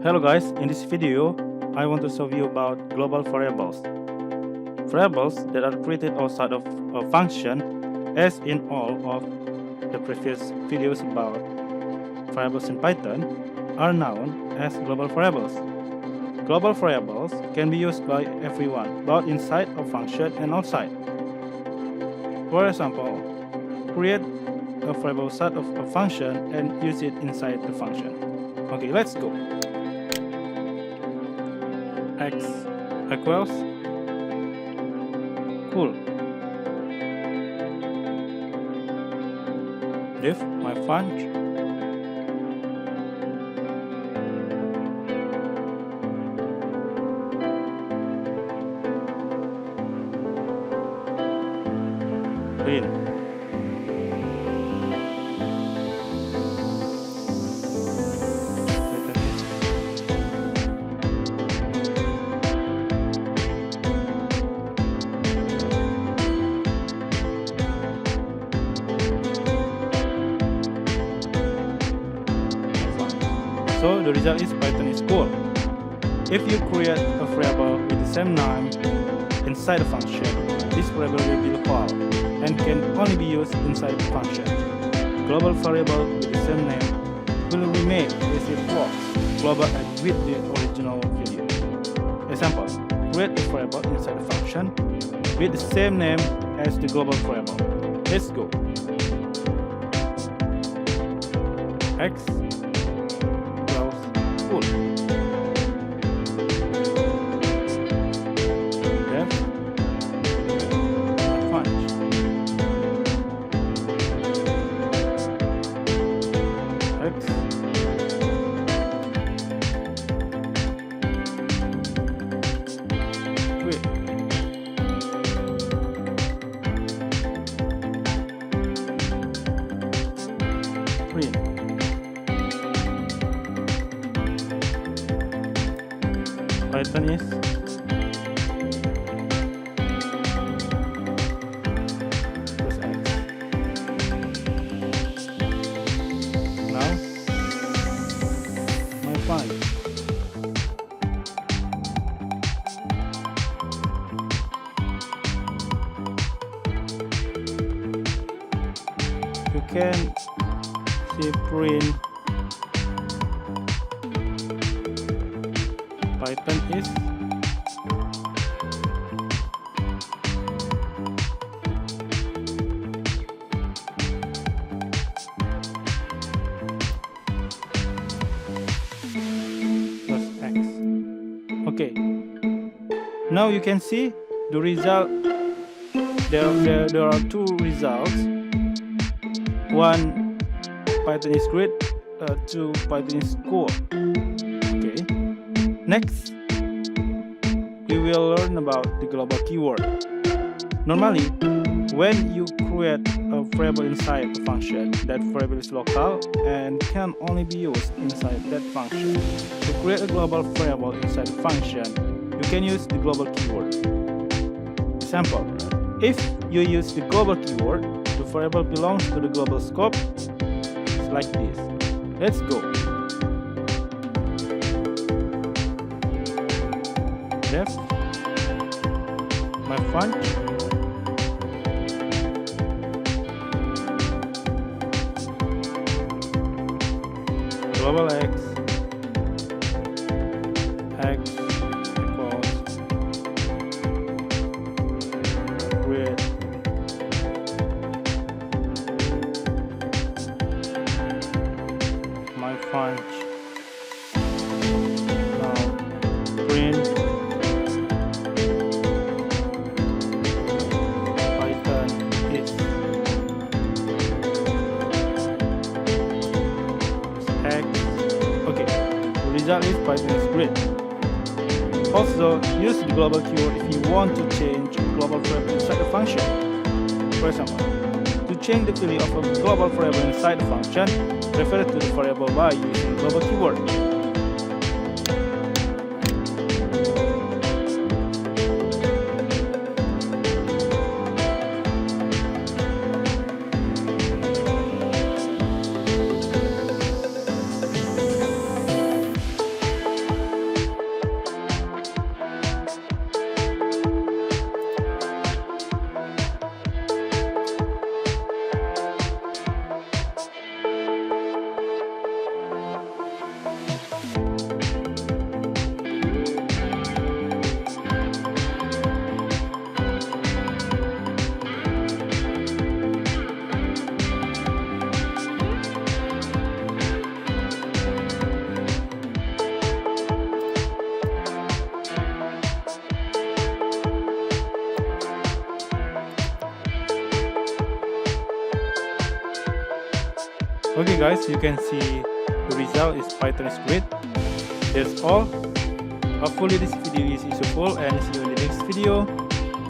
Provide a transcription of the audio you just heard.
Hello guys, in this video, I want to show you about global variables. Variables that are created outside of a function, as in all of the previous videos about variables in Python, are known as global variables. Global variables can be used by everyone, both inside a function and outside. For example, create a variable set of a function and use it inside the function. Okay, let's go. X equals cool. Div my function. Print. So the result is Python is cool. If you create a variable with the same name inside a function, this variable will be local and can only be used inside the function. Global variable with the same name will remain as it was global as with the original video. Example, create a variable inside a function with the same name as the global variable. Let's go. X cool. Def function. X quit. Print. Python is plus X. Now my file. You can see print Python is plus X. Okay, now you can see the result. There are two results. One, Python is great. Two, Python is cool. Okay. Next, we will learn about the global keyword. Normally, when you create a variable inside a function, that variable is local and can only be used inside that function. To create a global variable inside a function, you can use the global keyword. Example, if you use the global keyword, the variable belongs to the global scope. It's like this. Let's go. Def my function. Global X equals create my function. Now print Python is X. Okay, the result is Python is great. Also, use the global keyword if you want to change a global variable inside the function. For example, to change the value of a global variable inside the function, refer to the variable by using the global keyword. Okay guys, you can see the result is Python script. That's all. Hopefully this video is useful and see you in the next video.